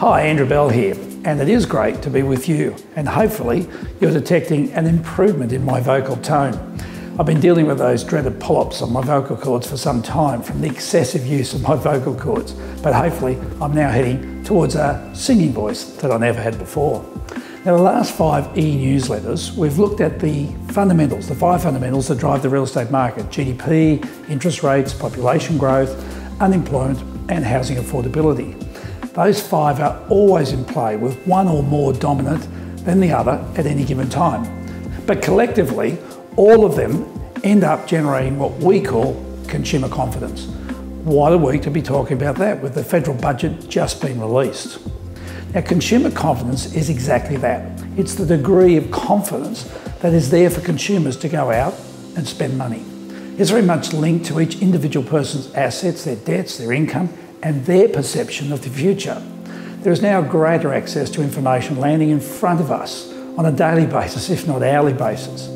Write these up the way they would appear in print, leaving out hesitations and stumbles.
Hi, Andrew Bell here, and it is great to be with you, and hopefully you're detecting an improvement in my vocal tone. I've been dealing with those dreaded polyps on my vocal cords for some time from the excessive use of my vocal cords, but hopefully I'm now heading towards a singing voice that I never had before. Now, the last 5 e-newsletters, we've looked at the fundamentals, the 5 fundamentals that drive the real estate market: GDP, interest rates, population growth, unemployment, and housing affordability. Those 5 are always in play, with one or more dominant than the other at any given time. But collectively, all of them end up generating what we call consumer confidence. What a week to be talking about that, with the federal budget just being released. Now, consumer confidence is exactly that. It's the degree of confidence that is there for consumers to go out and spend money. It's very much linked to each individual person's assets, their debts, their income, and their perception of the future. There is now greater access to information landing in front of us on a daily basis, if not hourly basis.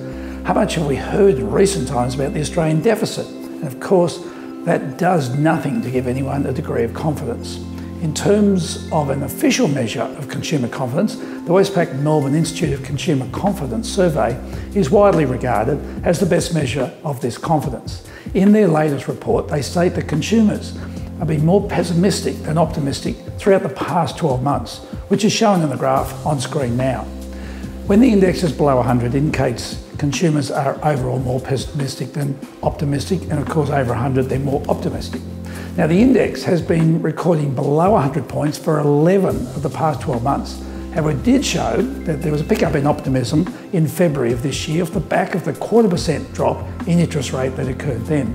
How much have we heard in recent times about the Australian deficit? And of course, that does nothing to give anyone a degree of confidence. In terms of an official measure of consumer confidence, the Westpac Melbourne Institute of Consumer Confidence survey is widely regarded as the best measure of this confidence. In their latest report, they state that consumers have been more pessimistic than optimistic throughout the past 12 months, which is shown in the graph on screen now. When the index is below 100, it indicates consumers are overall more pessimistic than optimistic, and of course over 100 they're more optimistic. Now, the index has been recording below 100 points for 11 of the past 12 months. However, it did show that there was a pickup in optimism in February of this year off the back of the 0.25% drop in interest rate that occurred then.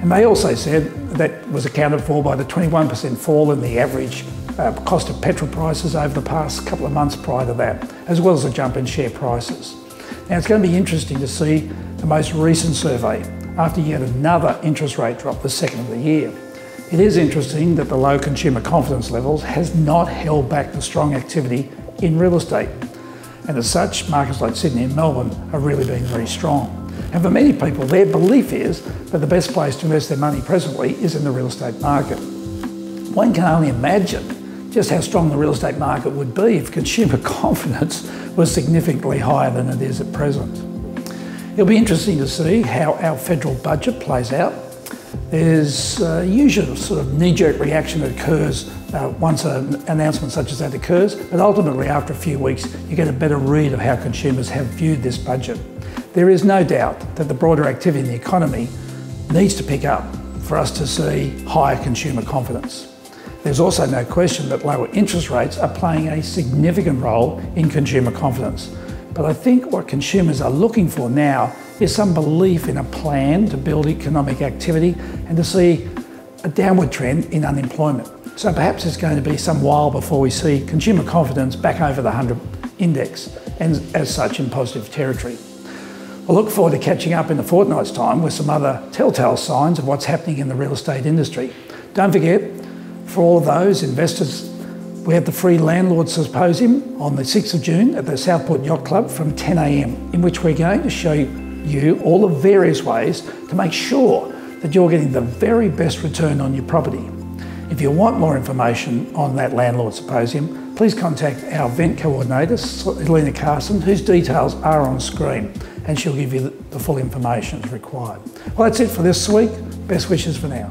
And they also said that was accounted for by the 21% fall in the average cost of petrol prices over the past couple of months prior to that, as well as a jump in share prices. Now, it's going to be interesting to see the most recent survey after yet another interest rate drop, the second of the year. It is interesting that the low consumer confidence levels has not held back the strong activity in real estate. And as such, markets like Sydney and Melbourne have really been very strong. And for many people, their belief is that the best place to invest their money presently is in the real estate market. One can only imagine just how strong the real estate market would be if consumer confidence was significantly higher than it is at present. It'll be interesting to see how our federal budget plays out. There's a usual sort of knee-jerk reaction that occurs once an announcement such as that occurs, but ultimately after a few weeks you get a better read of how consumers have viewed this budget. There is no doubt that the broader activity in the economy needs to pick up for us to see higher consumer confidence. There's also no question that lower interest rates are playing a significant role in consumer confidence. But I think what consumers are looking for now is some belief in a plan to build economic activity and to see a downward trend in unemployment. So perhaps it's going to be some while before we see consumer confidence back over the 100 index and as such in positive territory. I look forward to catching up in a fortnight's time with some other telltale signs of what's happening in the real estate industry. Don't forget, for all of those investors, we have the free Landlord Symposium on the 6th of June at the Southport Yacht Club from 10 AM, in which we're going to show you all the various ways to make sure that you're getting the very best return on your property. If you want more information on that Landlord Symposium, please contact our event coordinator, Helena Carson, whose details are on screen, and she'll give you the full information as required. Well, that's it for this week. Best wishes for now.